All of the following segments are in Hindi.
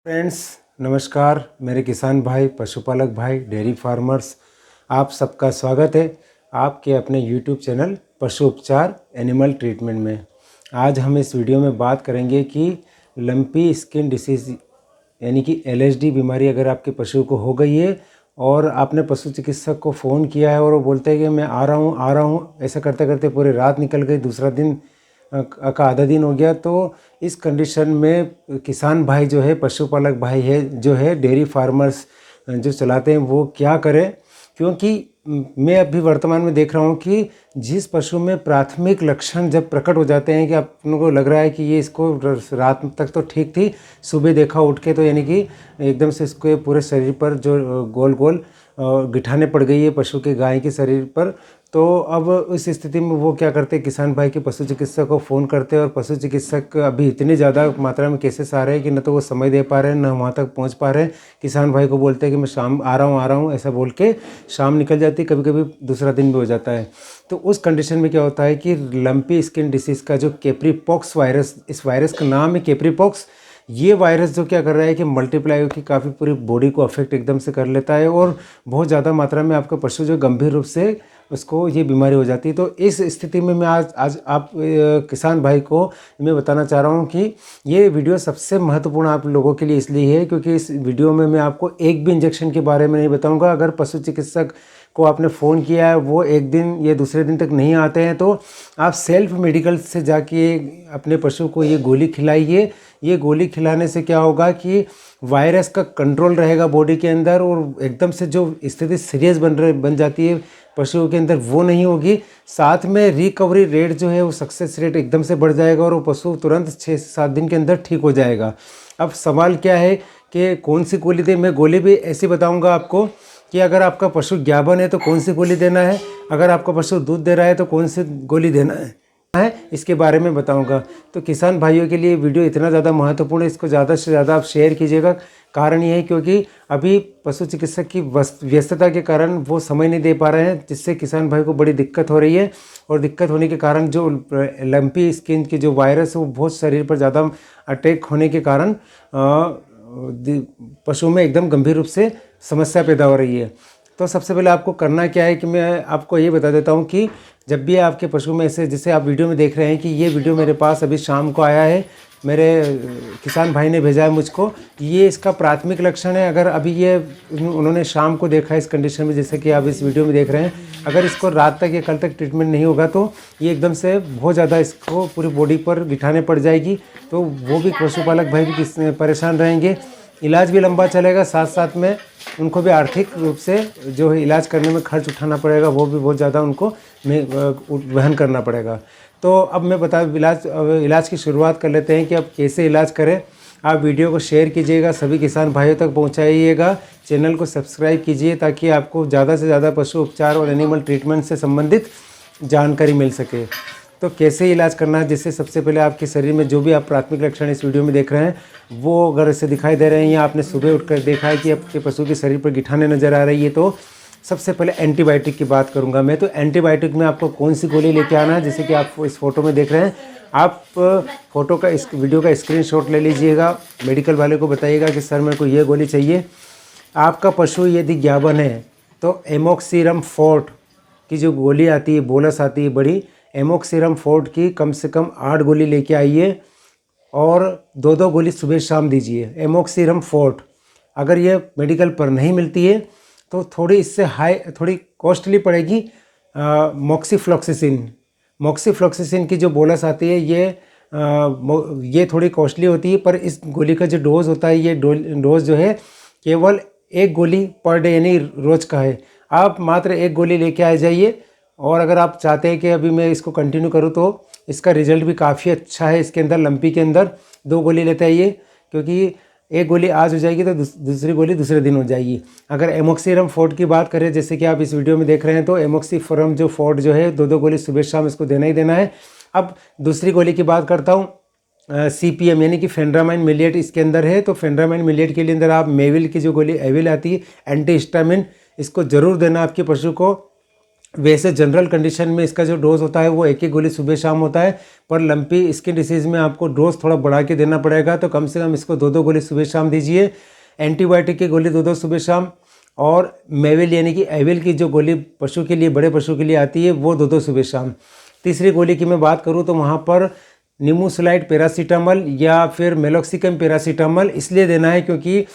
फ्रेंड्स, नमस्कार। मेरे किसान भाई, पशुपालक भाई, डेयरी फार्मर्स, आप सबका स्वागत है आपके अपने यूट्यूब चैनल पशु उपचार एनिमल ट्रीटमेंट में। आज हम इस वीडियो में बात करेंगे कि लंपी स्किन डिसीज़ यानी कि LSD बीमारी अगर आपके पशु को हो गई है और आपने पशु चिकित्सक को फ़ोन किया है और वो बोलते हैं कि मैं आ रहा हूँ, ऐसा करते करते पूरी रात निकल गई, दूसरा दिन का आधा दिन हो गया। तो इस कंडीशन में किसान भाई जो है, पशुपालक भाई है जो है, डेयरी फार्मर्स जो चलाते हैं वो क्या करें, क्योंकि मैं अभी वर्तमान में देख रहा हूँ कि जिस पशु में प्राथमिक लक्षण जब प्रकट हो जाते हैं कि अपन को लग रहा है कि ये इसको रात तक तो ठीक थी, सुबह देखा उठ के तो यानी कि एकदम से इसके पूरे शरीर पर जो गोल गोल गिठाने पड़ गई है पशु के, गाय के शरीर पर। तो अब इस स्थिति में वो क्या करते हैं, किसान भाई के पशु चिकित्सक को फ़ोन करते हैं और पशु चिकित्सक अभी इतनी ज़्यादा मात्रा में केसेस आ रहे हैं कि न तो वो समय दे पा रहे हैं, न वहाँ तक पहुँच पा रहे हैं। किसान भाई को बोलते हैं कि मैं शाम आ रहा हूँ ऐसा बोल के शाम निकल जाती है, कभी कभी दूसरा दिन भी हो जाता है। तो उस कंडीशन में क्या होता है कि लंपी स्किन डिसीज़ का जो केप्रीपॉक्स वायरस, इस वायरस का नाम है केप्रीपॉक्स। ये वायरस जो क्या कर रहा है कि मल्टीप्लाई होकर काफ़ी पूरी बॉडी को अफेक्ट एकदम से कर लेता है और बहुत ज़्यादा मात्रा में आपका पशु जो गंभीर रूप से उसको ये बीमारी हो जाती है। तो इस स्थिति में मैं आज आप किसान भाई को मैं बताना चाह रहा हूँ कि ये वीडियो सबसे महत्वपूर्ण आप लोगों के लिए इसलिए है क्योंकि इस वीडियो में मैं आपको एक भी इंजेक्शन के बारे में नहीं बताऊँगा। अगर पशु चिकित्सक को आपने फ़ोन किया है, वो एक दिन या दूसरे दिन तक नहीं आते हैं, तो आप सेल्फ मेडिकल से जाके अपने पशु को ये गोली खिलाइए। ये गोली खिलाने से क्या होगा कि वायरस का कंट्रोल रहेगा बॉडी के अंदर और एकदम से जो स्थिति सीरियस बन जाती है पशुओं के अंदर वो नहीं होगी। साथ में रिकवरी रेट जो है वो सक्सेस रेट एकदम से बढ़ जाएगा और वो पशु तुरंत 6 से 7 दिन के अंदर ठीक हो जाएगा। अब सवाल क्या है कि कौन सी गोली दें। मैं गोली भी ऐसी बताऊंगा आपको कि अगर आपका पशु ज्ञाबन है तो कौन सी गोली देना है, अगर आपका पशु दूध दे रहा है तो कौन सी गोली देना है, इसके बारे में बताऊंगा। तो किसान भाइयों के लिए वीडियो इतना ज़्यादा महत्वपूर्ण है, इसको ज़्यादा से ज़्यादा आप शेयर कीजिएगा। कारण ये है क्योंकि अभी पशु चिकित्सक की व्यस्तता के कारण वो समय नहीं दे पा रहे हैं, जिससे किसान भाई को बड़ी दिक्कत हो रही है। और दिक्कत होने के कारण जो लंपी स्किन की जो वायरस है वो बहुत शरीर पर ज़्यादा अटैक होने के कारण पशु में एकदम गंभीर रूप से समस्या पैदा हो रही है। तो सबसे पहले आपको करना क्या है कि मैं आपको ये बता देता हूँ कि जब भी आपके पशु में ऐसे, जैसे आप वीडियो में देख रहे हैं कि ये वीडियो मेरे पास अभी शाम को आया है, मेरे किसान भाई ने भेजा है मुझको, ये इसका प्राथमिक लक्षण है। अगर अभी ये उन्होंने शाम को देखा है इस कंडीशन में, जैसे कि आप इस वीडियो में देख रहे हैं, अगर इसको रात तक या कल तक ट्रीटमेंट नहीं होगा तो ये एकदम से बहुत ज़्यादा इसको पूरी बॉडी पर गिठाने पड़ जाएगी। तो वो भी पशुपालक भाई भी परेशान रहेंगे, इलाज भी लंबा चलेगा, साथ साथ में उनको भी आर्थिक रूप से जो है इलाज करने में खर्च उठाना पड़ेगा, वो भी बहुत ज़्यादा उनको वहन करना पड़ेगा। तो अब मैं इलाज की शुरुआत कर लेते हैं कि अब कैसे इलाज करें। आप वीडियो को शेयर कीजिएगा, सभी किसान भाइयों तक पहुंचाइएगा, चैनल को सब्सक्राइब कीजिए ताकि आपको ज़्यादा से ज़्यादा पशु उपचार और एनिमल ट्रीटमेंट से संबंधित जानकारी मिल सके। तो कैसे इलाज करना है, जिससे सबसे पहले आपके शरीर में जो भी आप प्राथमिक लक्षण इस वीडियो में देख रहे हैं वो अगर ऐसे दिखाई दे रहे हैं या आपने सुबह उठकर देखा है कि आपके पशु के शरीर पर गिठाने नज़र आ रही है, तो सबसे पहले एंटीबायोटिक की बात करूंगा मैं। तो एंटीबायोटिक में आपको कौन सी गोली लेके आना है, जैसे कि आप इस फोटो में देख रहे हैं, आप फोटो का इस वीडियो का स्क्रीनशॉट ले लीजिएगा, मेडिकल वाले को बताइएगा कि सर मेरे को ये गोली चाहिए। आपका पशु यदि ज्ञाबन है तो एमोक्सिरम फोर्ट की जो गोली आती है, बोलस आती है बड़ी, एमोक्सिरम फोर्ट की कम से कम 8 गोली लेके आइए और 2-2 गोली सुबह शाम दीजिए। एमोक्सिरम फोर्ट अगर ये मेडिकल पर नहीं मिलती है तो थोड़ी इससे थोड़ी कॉस्टली पड़ेगी मॉक्सीफ्लॉक्सिसिन की जो बोलस आती है ये थोड़ी कॉस्टली होती है, पर इस गोली का जो डोज होता है, ये डोज जो है केवल 1 गोली पर डे यानी रोज़ का है। आप मात्र 1 गोली लेके आ जाइए और अगर आप चाहते हैं कि अभी मैं इसको कंटिन्यू करूं तो इसका रिजल्ट भी काफ़ी अच्छा है। इसके अंदर लंपी के अंदर 2 गोली लेते आइए, क्योंकि 1 गोली आज हो जाएगी तो दूसरी गोली दूसरे दिन हो जाएगी। अगर एमोक्सिरम फोर्ट की बात करें, जैसे कि आप इस वीडियो में देख रहे हैं, तो एमोक्सिफरम जो फोर्ट जो है 2-2 गोली सुबह शाम इसको देना ही देना है। अब दूसरी गोली की बात करता हूँ, CPM यानी कि फेंड्रामाइन मिलिएट इसके अंदर है। तो फेंड्रामाइन मिलिएट के लिए अंदर आप मेविल की जो गोली एविल आती है एंटी हिस्टामिन, इसको ज़रूर देना आपके पशु को। वैसे जनरल कंडीशन में इसका जो डोज होता है वो एक ही गोली सुबह शाम होता है, पर लंपी स्किन डिसीज़ में आपको डोज थोड़ा बढ़ा के देना पड़ेगा। तो कम से कम इसको 2-2 गोली सुबह शाम दीजिए। एंटीबायोटिक की गोली 2-2 सुबह शाम, और मेविल यानी कि एविल की जो गोली पशु के लिए, बड़े पशु के लिए आती है, वो 2-2 सुबह शाम। तीसरी गोली की मैं बात करूँ तो वहाँ पर निमोसुलाइड पैरासीटामोल या फिर मेलोक्सिकम पैरासीटामोल इसलिए देना है क्योंकि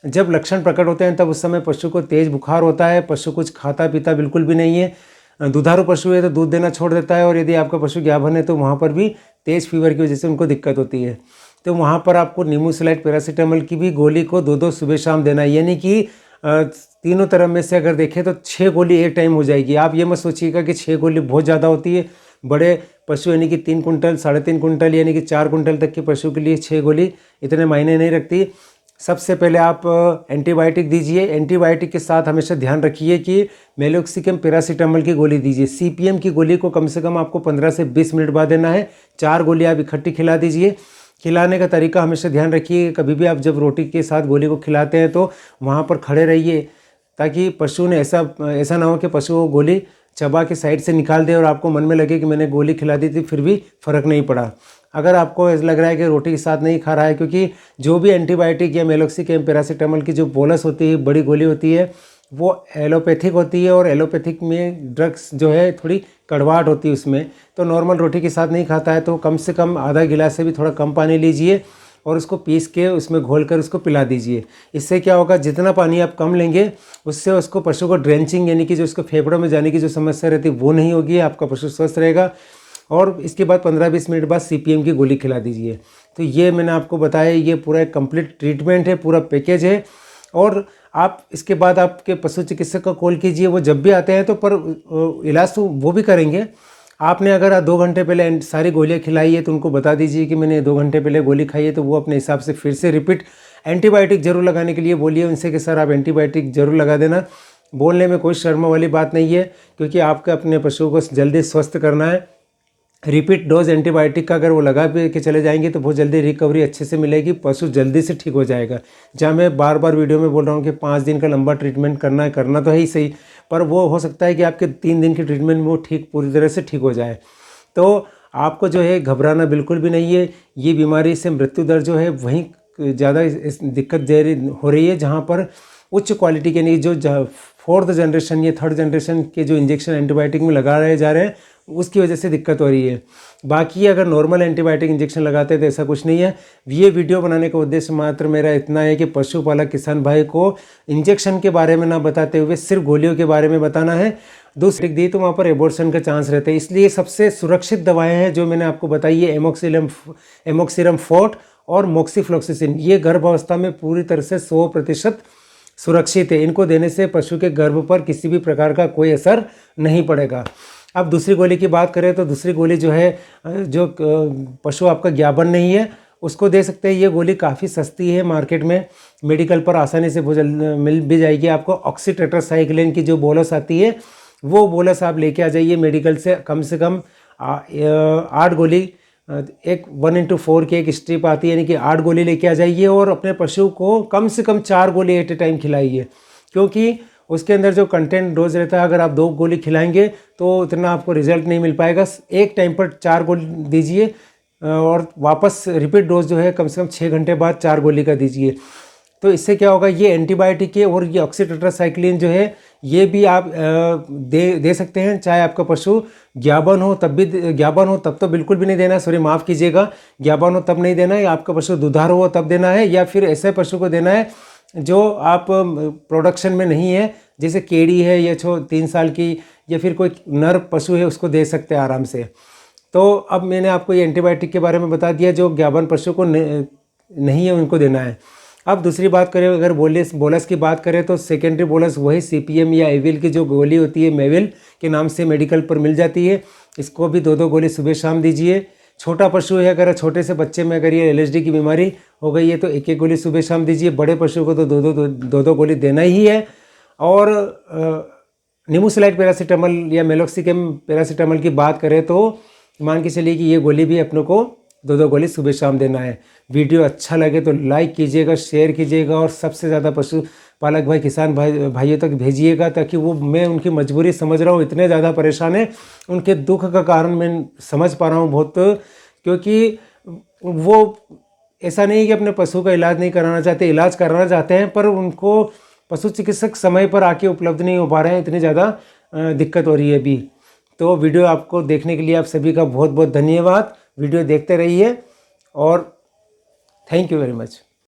जब लक्षण प्रकट होते हैं तब उस समय पशु को तेज़ बुखार होता है, पशु कुछ खाता पीता बिल्कुल भी नहीं है, दुधारू पशु है तो दूध देना छोड़ देता है, और यदि आपका पशु गाभिन है तो वहाँ पर भी तेज़ फीवर की वजह से उनको दिक्कत होती है। तो वहाँ पर आपको निमोसुलाइड पैरासीटामोल की भी गोली को 2-2 सुबह शाम देना है, यानी कि तीनों तरफ में से अगर देखें तो 6 गोली एक टाइम हो जाएगी। आप ये मत सोचिएगा कि 6 गोली बहुत ज़्यादा होती है। बड़े पशु यानी कि 3 कुंटल, 3.5 कुंटल यानी कि 4 कुंटल तक के पशु के लिए 6 गोली इतने मायने नहीं रखती। सबसे पहले आप एंटीबायोटिक दीजिए। एंटीबायोटिक के साथ हमेशा ध्यान रखिए कि मेलोक्सिकम पैरासीटामोल की गोली दीजिए। सीपीएम की गोली को कम से कम आपको 15 से 20 मिनट बाद देना है। 4 गोली आप इकट्ठी खिला दीजिए। खिलाने का तरीका हमेशा ध्यान रखिए, कभी भी आप जब रोटी के साथ गोली को खिलाते हैं तो वहाँ पर खड़े रहिए, ताकि पशु ने ऐसा ना हो कि पशु वो गोली चबा के साइड से निकाल दे और आपको मन में लगे कि मैंने गोली खिला दी थी फिर भी फ़र्क नहीं पड़ा। अगर आपको ऐसा लग रहा है कि रोटी के साथ नहीं खा रहा है, क्योंकि जो भी एंटीबायोटिक या मेलोक्सिकम पैरासीटामोल की जो बोलस होती है, बड़ी गोली होती है, वो एलोपैथिक होती है, और एलोपैथिक में ड्रग्स जो है थोड़ी कड़वाहट होती है उसमें। तो नॉर्मल रोटी के साथ नहीं खाता है तो कम से कम आधा गिलास से भी थोड़ा कम पानी लीजिए और उसको पीस के उसमें घोल कर उसको पिला दीजिए। इससे क्या होगा, जितना पानी आप कम लेंगे उससे उसको पशु को ड्रेंचिंग यानी कि जो उसको फेफड़ों में जाने की जो समस्या रहती है वो नहीं होगी, आपका पशु स्वस्थ रहेगा। और इसके बाद 15-20 मिनट बाद सीपीएम की गोली खिला दीजिए। तो ये मैंने आपको बताया, ये पूरा एक कंप्लीट ट्रीटमेंट है, पूरा पैकेज है। और आप इसके बाद आपके पशु चिकित्सक को कॉल कीजिए, वो जब भी आते हैं तो पर इलाज तो वो भी करेंगे। आपने अगर 2 घंटे पहले सारी गोलियां खिलाई है तो उनको बता दीजिए कि मैंने 2 घंटे पहले गोली खाई है, तो वो अपने हिसाब से फिर से रिपीट एंटीबायोटिक जरूर लगाने के लिए बोलिए उनसे कि सर आप एंटीबायोटिक जरूर लगा देना। बोलने में कोई शर्म वाली बात नहीं है, क्योंकि आपको अपने पशु को जल्दी स्वस्थ करना है। रिपीट डोज एंटीबायोटिक का अगर वो लगा के चले जाएंगे तो बहुत जल्दी रिकवरी अच्छे से मिलेगी, पशु जल्दी से ठीक हो जाएगा। जहाँ मैं बार बार वीडियो में बोल रहा हूँ कि 5 दिन का लंबा ट्रीटमेंट करना है, करना तो है ही सही, पर वो हो सकता है कि आपके 3 दिन की ट्रीटमेंट में वो ठीक पूरी तरह से ठीक हो जाए। तो आपको जो है घबराना बिल्कुल भी नहीं है। ये बीमारी से मृत्यु दर जो है वहीं ज़्यादा दिक्कत हो रही है जहाँ पर उच्च क्वालिटी के नहीं, जो 4th जनरेशन या 3rd जनरेशन के जो इंजेक्शन एंटीबायोटिक में लगा रहे जा रहे हैं उसकी वजह से दिक्कत हो रही है। बाकी अगर नॉर्मल एंटीबायोटिक इंजेक्शन लगाते हैं तो ऐसा कुछ नहीं है। ये वीडियो बनाने का उद्देश्य मात्र मेरा इतना है कि पशुपालक किसान भाई को इंजेक्शन के बारे में ना बताते हुए सिर्फ गोलियों के बारे में बताना है। दूसरी दी तो वहाँ पर एबॉर्शन का चांस रहता है, इसलिए सबसे सुरक्षित दवाएं हैं जो मैंने आपको बताई है, एमोक्सिलम फोर्ट और मोक्सीफ्लोक्सिसिन। ये गर्भावस्था में पूरी तरह से 100% सुरक्षित है। इनको देने से पशु के गर्भ पर किसी भी प्रकार का कोई असर नहीं पड़ेगा। अब दूसरी गोली की बात करें तो दूसरी गोली जो है, जो पशु आपका ज्ञापन नहीं है उसको दे सकते हैं। ये गोली काफ़ी सस्ती है, मार्केट में मेडिकल पर आसानी से मिल भी जाएगी आपको। ऑक्सीटेट्रासाइक्लिन की जो बोलस आती है वो बोलस आप लेके आ जाइए मेडिकल से कम 8 गोली, एक 1:4 की एक स्ट्रिप आती है, यानी कि 8 गोली लेके आ जाइए और अपने पशु को कम से कम 4 गोली एट ए टाइम खिलाइए, क्योंकि उसके अंदर जो कंटेंट डोज रहता है अगर आप 2 गोली खिलाएंगे तो उतना आपको रिजल्ट नहीं मिल पाएगा। एक टाइम पर 4 गोली दीजिए और वापस रिपीट डोज जो है कम से कम 6 घंटे बाद 4 गोली का दीजिए। तो इससे क्या होगा, ये एंटीबायोटिक है और ये ऑक्सीटेट्रासाइक्लिन जो है ये भी आप दे सकते हैं, चाहे आपका पशु ज्ञापन हो तब तो बिल्कुल भी नहीं देना, सॉरी माफ़ कीजिएगा, ज्ञापन हो तब नहीं देना है, या आपका पशु दुधारू हो तब देना है, या फिर ऐसे पशु को देना है जो आप प्रोडक्शन में नहीं है, जैसे केड़ी है या 3 साल की, या फिर कोई नर पशु है उसको दे सकते हैं आराम से। तो अब मैंने आपको ये एंटीबायोटिक के बारे में बता दिया, जो ज्ञापन पशु को नहीं है उनको देना है। अब दूसरी बात करें, अगर बोलस की बात करें तो सेकेंडरी बोलस वही सीपीएम या एविल की जो गोली होती है, मेविल के नाम से मेडिकल पर मिल जाती है, इसको भी 2-2 गोली सुबह शाम दीजिए। छोटा पशु है, अगर छोटे से बच्चे में अगर ये एलएसडी की बीमारी हो गई है तो 1-1 गोली सुबह शाम दीजिए। बड़े पशु को तो 2-2 गोली देना ही है। और निमोसुलाइड पैरासीटामोल या मेलोक्सिकम पैरासीटामोल की बात करें तो मान के चलिए कि ये गोली भी अपनों को 2-2 गोली सुबह शाम देना है। वीडियो अच्छा लगे तो लाइक कीजिएगा, शेयर कीजिएगा और सबसे ज़्यादा पालक भाई, किसान भाइयों तक भेजिएगा, ताकि वो, मैं उनकी मजबूरी समझ रहा हूँ, इतने ज़्यादा परेशान है, उनके दुख का कारण मैं समझ पा रहा हूँ बहुत, क्योंकि वो ऐसा नहीं कि अपने पशु का इलाज नहीं कराना चाहते, इलाज कराना चाहते हैं, पर उनको पशु चिकित्सक समय पर आके उपलब्ध नहीं हो पा रहे हैं, इतनी ज़्यादा दिक्कत हो रही है अभी। तो वीडियो आपको देखने के लिए आप सभी का बहुत बहुत धन्यवाद। वीडियो देखते रहिए और थैंक यू वेरी मच।